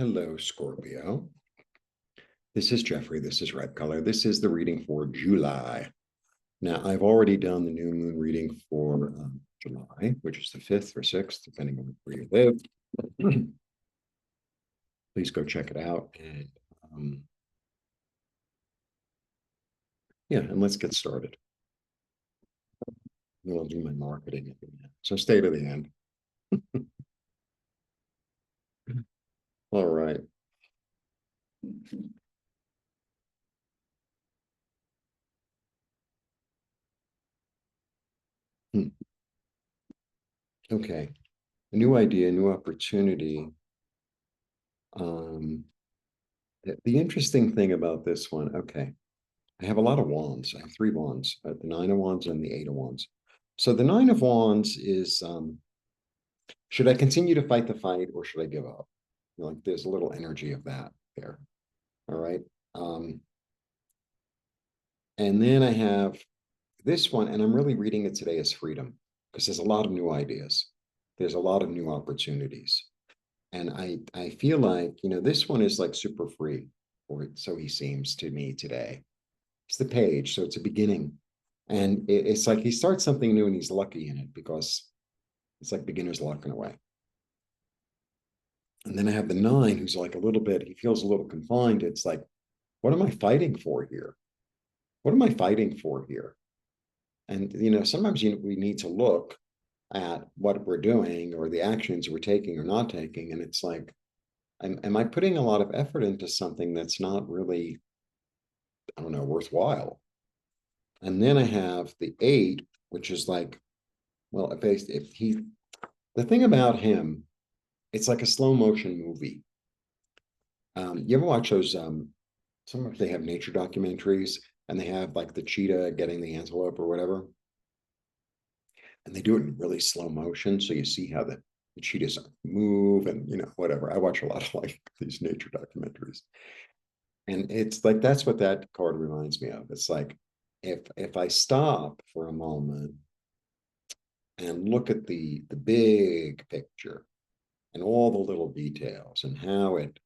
Hello, Scorpio. This is Jeffrey. This is Red Color. This is the reading for July. Now, I've already done the new moon reading for July, which is the 5th or 6th, depending on where you live. Please go check it out. And yeah, and let's get started. And I'll do my marketing at the end. So stay to the end. All right. Okay. A new idea, new opportunity. The interesting thing about this one, okay, I have a lot of wands. I have 3 wands, the 9 of wands and the 8 of wands. So the 9 of wands is, should I continue to fight the fight or should I give up? Like there's a little energy of that there. All right. And then I have this one, and I'm really reading it today as freedom because there's a lot of new ideas. There's a lot of new opportunities. And I feel like, this one is like super free, or so he seems to me today. It's the page, so it's a beginning. And it's like he starts something new and he's lucky in it because it's like beginner's luck in a way. And then I have the 9, who's like a little bit, he feels a little confined. It's like, what am I fighting for here? What am I fighting for here? And, sometimes we need to look at what we're doing or the actions we're taking or not taking. And it's like, am I putting a lot of effort into something that's not really, I don't know, worthwhile? And then I have the 8, which is like, well, the thing about him, it's like a slow motion movie. You ever watch those? Sometimes they have nature documentaries and they have like the cheetah getting the antelope or whatever. And they do it in really slow motion. So you see how the cheetahs move and, whatever. I watch a lot of like these nature documentaries. And it's like, that's what that card reminds me of. It's like, if I stop for a moment and look at the big picture and all the little details and how it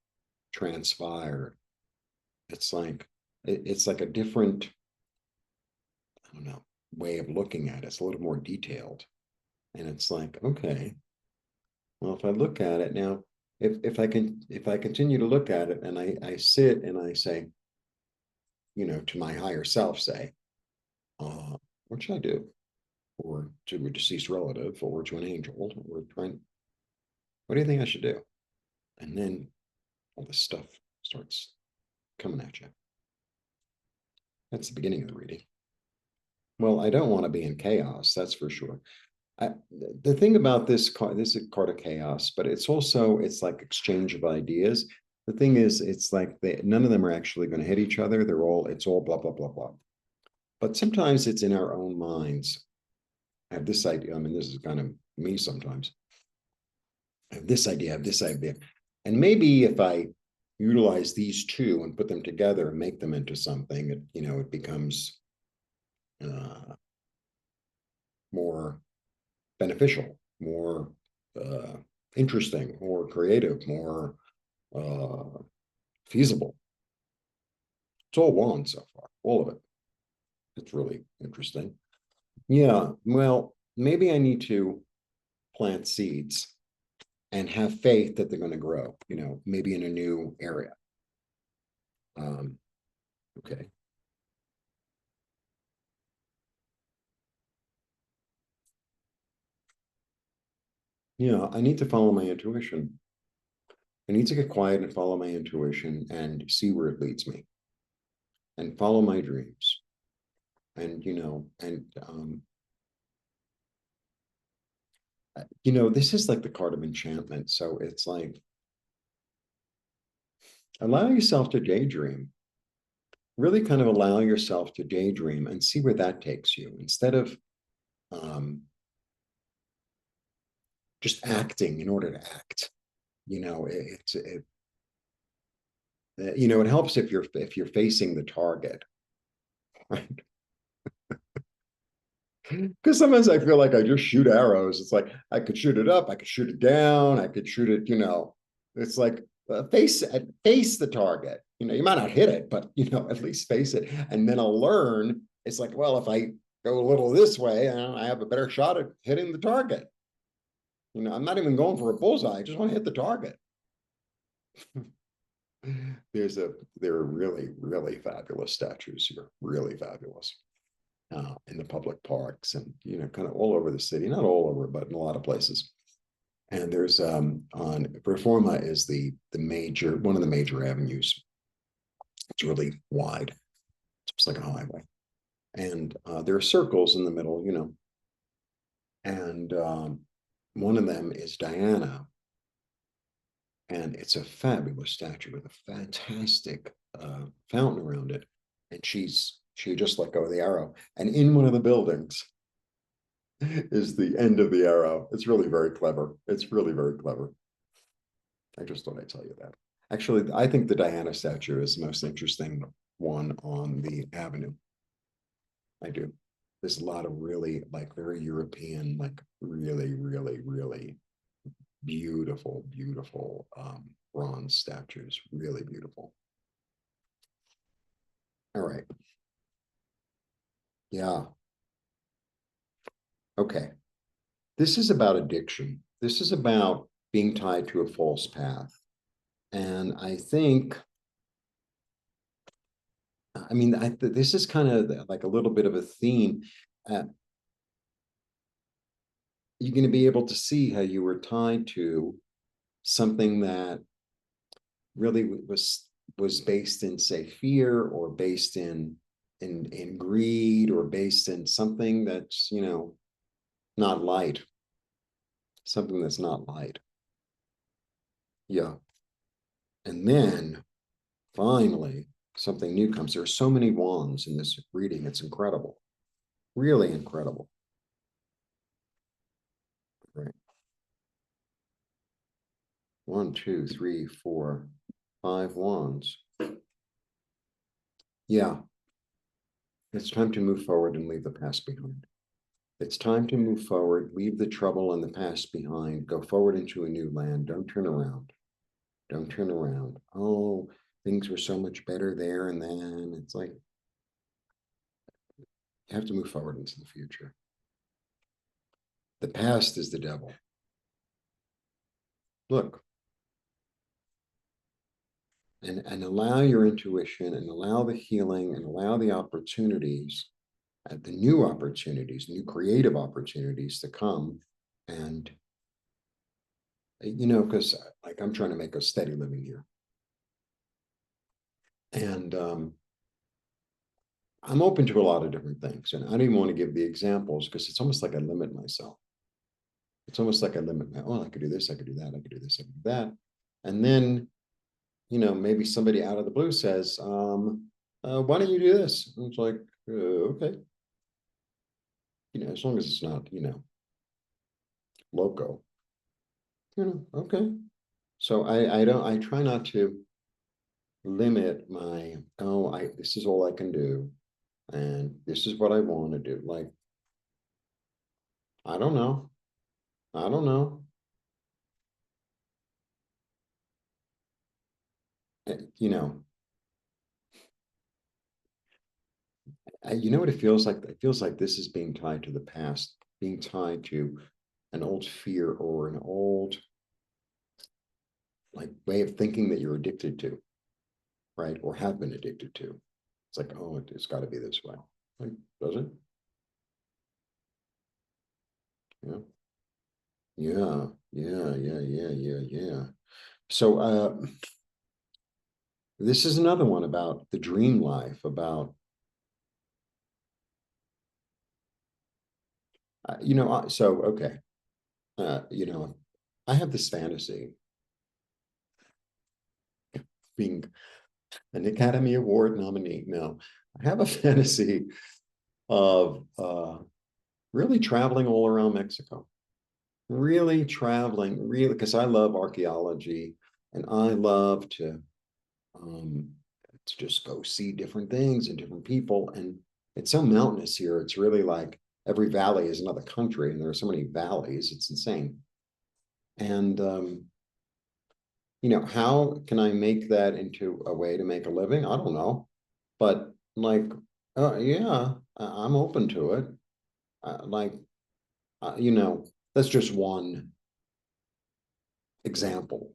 transpired, it's like a different, I don't know, way of looking at it. It's a little more detailed. And it's like, okay, well, if I look at it now, if I continue to look at it and I sit and I say, to my higher self, say, what should I do? Or to a deceased relative or to an angel, or what do you think I should do? And then all this stuff starts coming at you. That's the beginning of the reading. Well, I don't want to be in chaos, that's for sure. The thing about this card is a card of chaos, but it's like exchange of ideas. The thing is, it's like none of them are actually going to hit each other. It's all blah, blah, blah, blah. But sometimes it's in our own minds. I have this idea. I mean, this is kind of me sometimes. I have this idea, And maybe if I utilize these 2 and put them together and make them into something, it becomes more beneficial, more interesting, more creative, more feasible. It's all wands so far, all of it. It's really interesting. Yeah, well, maybe I need to plant seeds and have faith that they're going to grow, maybe in a new area. Okay. Yeah, I need to follow my intuition. I need to get quiet and follow my intuition and see where it leads me and follow my dreams. And, this is like the card of enchantment. So it's like, allow yourself to daydream. Really kind of allow yourself to daydream and see where that takes you instead of just acting in order to act. It helps if you're facing the target, right? Because sometimes I feel like I just shoot arrows. It's like I could shoot it up, I could shoot it down, I could shoot it. It's like face the target. You know, you might not hit it, but you know, at least face it. And then I'll learn. It's like, well, if I go a little this way, I have a better shot at hitting the target. You know, I'm not even going for a bullseye. I just want to hit the target. There are really, really fabulous statues here, really fabulous, in the public parks and, you know, kind of all over the city, not all over, but in a lot of places. And there's on Reforma is one of the major avenues. It's really wide. It's like a highway. And there are circles in the middle, you know. And one of them is Diana. And it's a fabulous statue with a fantastic fountain around it. And she just let go of the arrow. And in one of the buildings is the end of the arrow. It's really very clever. It's really very clever. I just thought I'd tell you that. Actually, I think the Diana statue is the most interesting one on the avenue. I do. There's a lot of really, like, very European, like, really, really, really beautiful, beautiful bronze statues. Really beautiful. All right. Yeah. Okay. This is about addiction. This is about being tied to a false path. And I think, I mean, this is kind of like a little bit of a theme. You're going to be able to see how you were tied to something that really was based in, say, fear, or based in greed, or based in something that's, you know, not light. Something that's not light. Yeah. And then finally, something new comes. There are so many wands in this reading. It's incredible. Really incredible. Right. 1, 2, 3, 4, 5 wands. Yeah. It's time to move forward and leave the past behind. It's time to move forward, leave the trouble and the past behind, go forward into a new land. Don't turn around. Don't turn around. Oh, things were so much better there and then. It's like, you have to move forward into the future. The past is the devil. Look. And allow your intuition, and allow the healing, and allow the opportunities, the new creative opportunities to come. And, you know, because like I'm trying to make a steady living here. And I'm open to a lot of different things. And I don't even want to give the examples because it's almost like I limit myself. It's almost like I limit I could do this, I could do that, I could do this, I could do that. And then, you know, maybe somebody out of the blue says, why don't you do this? And it's like, okay. You know, as long as it's not, you know, loco, you know, okay. So I try not to limit my, this is all I can do. And this is what I want to do. Like, I don't know. I don't know. You know, you know what it feels like? It feels like this is being tied to the past, being tied to an old fear or an old, like, way of thinking that you're addicted to, right? Or have been addicted to. It's like, oh, it's got to be this way. Like, does it? Yeah. Yeah. So this is another one about the dream life, about, you know, so, okay. You know, I have this fantasy being an Academy Award nominee. No, I have a fantasy of really traveling all around Mexico. Really traveling, really, because I love archaeology and I love to just go see different things and different people. And it's so mountainous here. It's really like every valley is another country, and there are so many valleys. It's insane. And how can I make that into a way to make a living? I don't know. But like, yeah, I'm open to it. Like, that's just one example.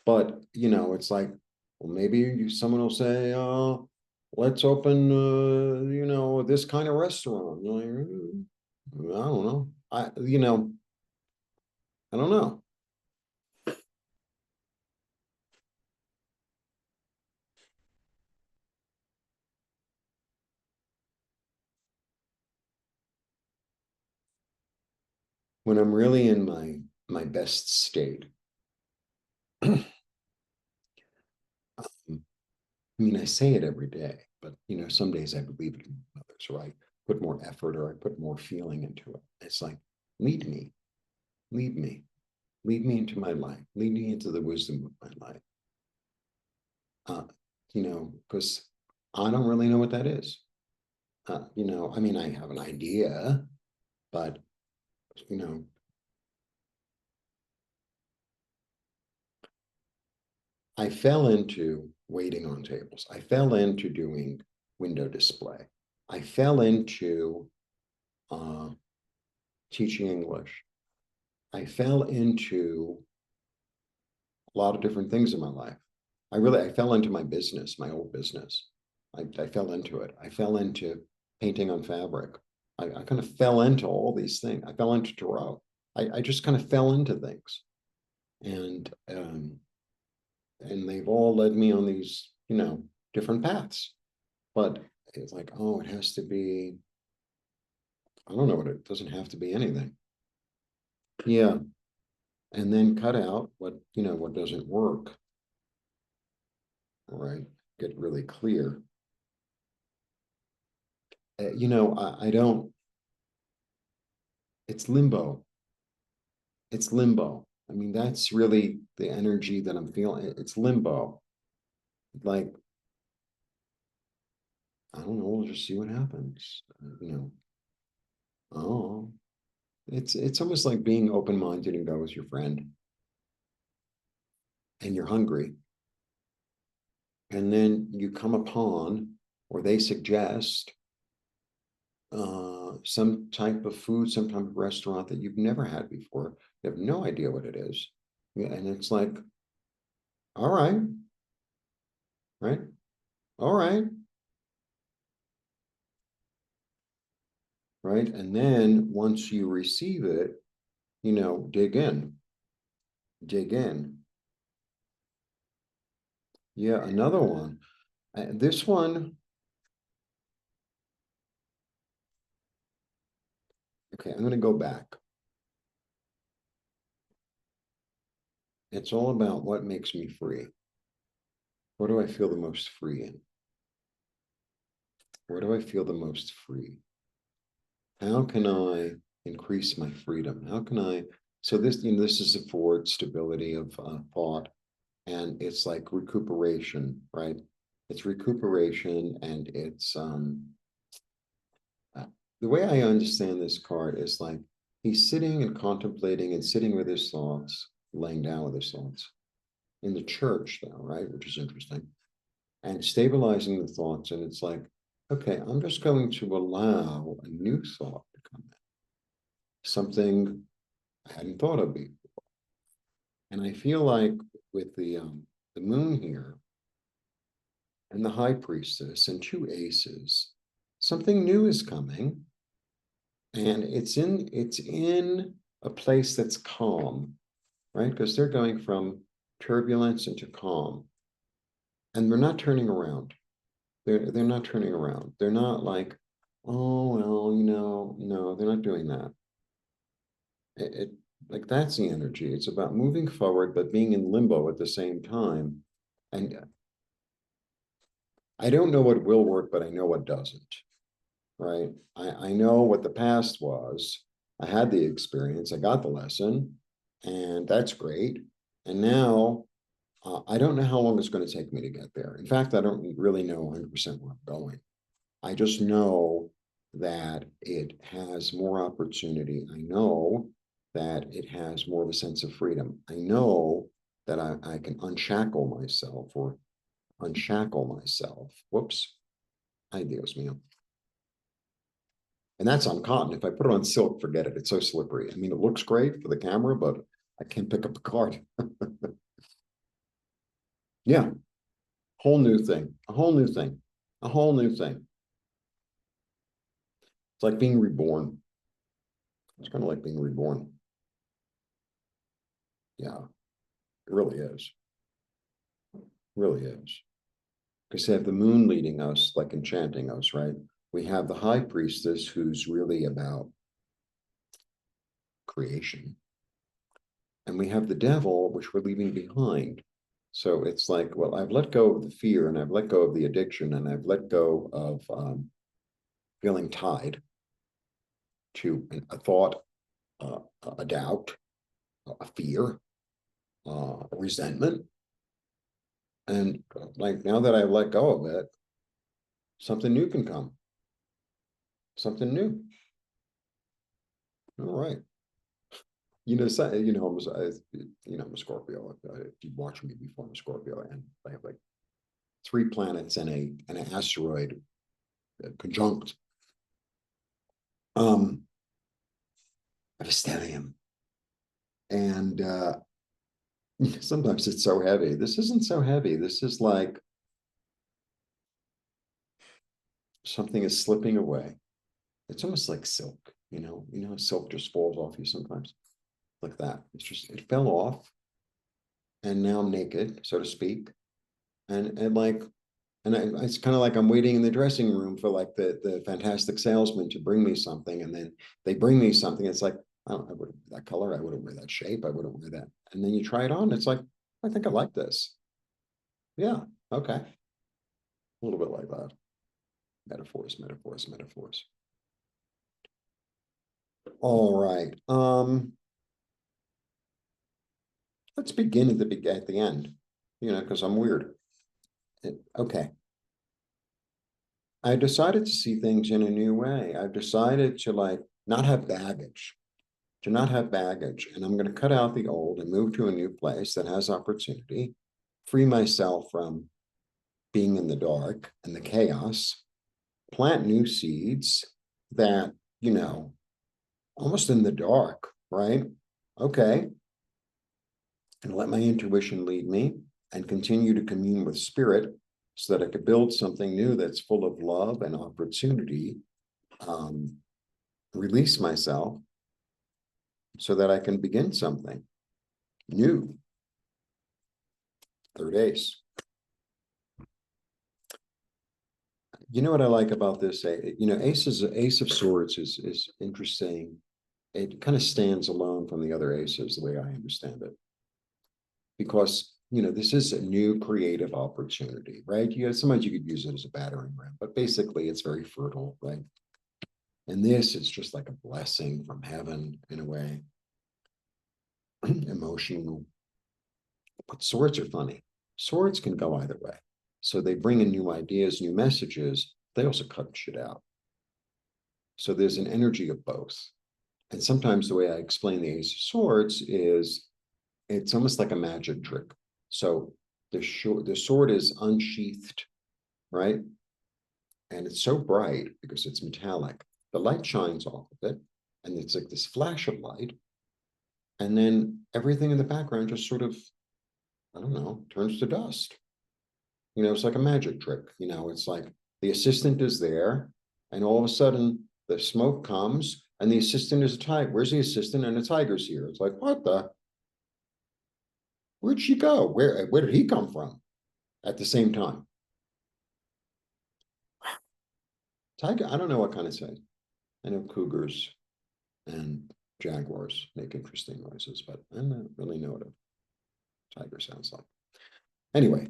But, it's like, well, maybe someone will say, let's open, this kind of restaurant. Like, I don't know. I don't know. When I'm really in my best state, I mean, I say it every day, but some days I believe it in others, or I put more effort or I put more feeling into it. It's like, lead me, lead me, lead me into my life, lead me into the wisdom of my life. Because I don't really know what that is. I mean, I have an idea, but you know, I fell into waiting on tables. I fell into doing window display. I fell into uh, teaching English. I fell into a lot of different things in my life. I fell into my business, my old business. I fell into it. I fell into painting on fabric. I kind of fell into all these things. I fell into tarot. I just kind of fell into things. And and they've all led me on these, different paths. But it's like, oh, it has to be, I don't know what it doesn't have to be anything. Yeah. And then cut out what doesn't work. All right. Get really clear. I don't, it's limbo. It's limbo. I mean, that's really the energy that I'm feeling. It's limbo. Like, I don't know, we'll just see what happens. Oh, it's almost like being open-minded and go with your friend and you're hungry. And then you come upon, or they suggest some type of food, some type of restaurant that you've never had before. You have no idea what it is. Yeah, and it's like, all right, right, all right, right. And then once you receive it, dig in, dig in. Yeah, another one. This one, okay, I'm going to go back. It's all about what makes me free. What do I feel the most free in? Where do I feel the most free? How can I increase my freedom? How can I? So this is for stability of thought, and it's like recuperation, right? It's recuperation, and it's the way I understand this card is like he's sitting and contemplating and sitting with his thoughts, laying down with his thoughts in the church, though, right? Which is interesting, and stabilizing the thoughts. And it's like, okay, I'm just going to allow a new thought to come in, something I hadn't thought of before. And I feel like with the moon here and the high priestess and two aces, something new is coming, and it's in a place that's calm, right? Because they're going from turbulence into calm, and they're not turning around. They're not turning around. They're not like, oh well, no, they're not doing that. It like that's the energy. It's about moving forward, but being in limbo at the same time. And I don't know what will work, but I know what doesn't. Right? I know what the past was. I had the experience. I got the lesson, and that's great. And now I don't know how long it's going to take me to get there. In fact, I don't really know 100% where I'm going. I just know that it has more opportunity. I know that it has more of a sense of freedom. I know that I can unshackle myself or unshackle myself. Whoops. Ay, Dios mío. And that's on cotton. If I put it on silk, forget it. It's so slippery. I mean, it looks great for the camera, but I can't pick up the card. Yeah, whole new thing, a whole new thing, a whole new thing. It's like being reborn. It's kind of like being reborn. Yeah, it really is. It really is. Because they have the moon leading us, like enchanting us, right? We have the high priestess who's really about creation. And we have the devil, which we're leaving behind. So it's like, well, I've let go of the fear and I've let go of the addiction and I've let go of feeling tied to a thought, a doubt, a fear, a resentment. And like now that I've let go of it, something new can come. Something new. All right. You know, so, you know, I'm a Scorpio. If you watch me before, I'm a Scorpio, and I have like 3 planets and an asteroid conjunct of stellium. And sometimes it's so heavy. This isn't so heavy. This is like something is slipping away. It's almost like silk, you know, silk just falls off you sometimes like that. It's just, it fell off and now I'm naked, so to speak. And like, it's kind of like I'm waiting in the dressing room for like the fantastic salesman to bring me something. And then they bring me something. It's like, I wouldn't wear that color. I wouldn't wear that shape. I wouldn't wear that. And then you try it on. It's like, I think I like this. Yeah. Okay. A little bit like that. Metaphors, metaphors, metaphors. All right. Let's begin at the end, you know, because I'm weird. Okay. I decided to see things in a new way. I've decided to like not have baggage, to not have baggage. And I'm going to cut out the old and move to a new place that has opportunity, free myself from being in the dark and the chaos, plant new seeds that, you know, almost in the dark, right? Okay. And let my intuition lead me and continue to commune with spirit so that I could build something new that's full of love and opportunity, release myself so that I can begin something new. Third ace. You know what I like about this? You know, ace of swords is interesting. It kind of stands alone from the other aces, the way I understand it, because you know this is a new creative opportunity, right? You know, sometimes you could use it as a battering ram, but basically it's very fertile, right? And this is just like a blessing from heaven in a way, emotional. But swords are funny. Swords can go either way. So they bring in new ideas, new messages. They also cut shit out. So there's an energy of both. And sometimes the way I explain the Ace of Swords is it's almost like a magic trick. So the sword is unsheathed, right? And it's so bright because it's metallic. The light shines off of it, and it's like this flash of light. And then everything in the background just sort of, I don't know, turns to dust. You know, it's like a magic trick. You know, it's like the assistant is there, and all of a sudden the smoke comes, and the assistant is a tiger. Where's the assistant? And the tiger's here. It's like, what the? Where'd she go? Where did he come from? At the same time, tiger. I don't know what kind of size. I know cougars and jaguars make interesting noises, but I don't really know what a tiger sounds like. Anyway,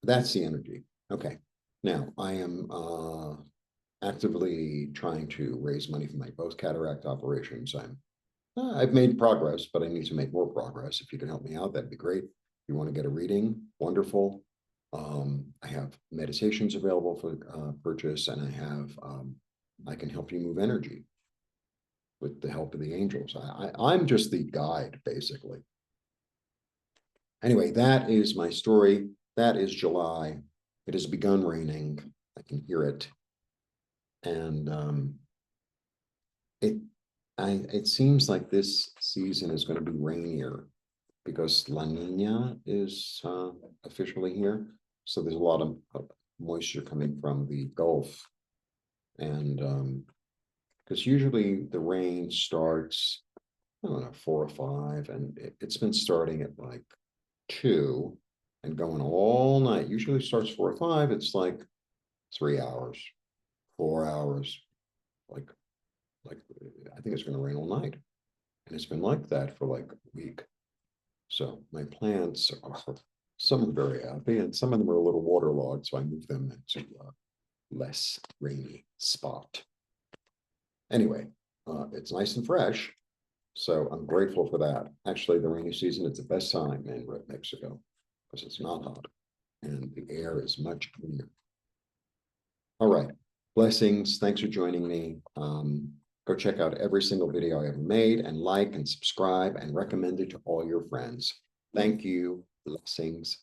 that's the energy. Okay. Now I am actively trying to raise money for my both cataract operations. I've made progress, but I need to make more progress. If you can help me out, that'd be great. If you want to get a reading, wonderful. I have meditations available for purchase, and I can help you move energy with the help of the angels. I'm just the guide, basically. Anyway, that is my story. That is July. It has begun raining. I can hear it. And it seems like this season is going to be rainier because La Nina is officially here. So there's a lot of moisture coming from the Gulf. And because usually the rain starts, I don't know, 4 or 5, and it's been starting at like 2 and going all night. Usually starts 4 or 5. It's like 3 hours, 4 hours. Like I think it's going to rain all night, and it's been like that for like a week. So my plants are, some are very happy, and some of them are a little waterlogged. So I move them into a less rainy spot. Anyway, it's nice and fresh. So I'm grateful for that. Actually, the rainy season is the best time in Mexico because it's not hot and the air is much cleaner. All right. Blessings. Thanks for joining me. Go check out every single video I ever made and like and subscribe and recommend it to all your friends. Thank you. Blessings.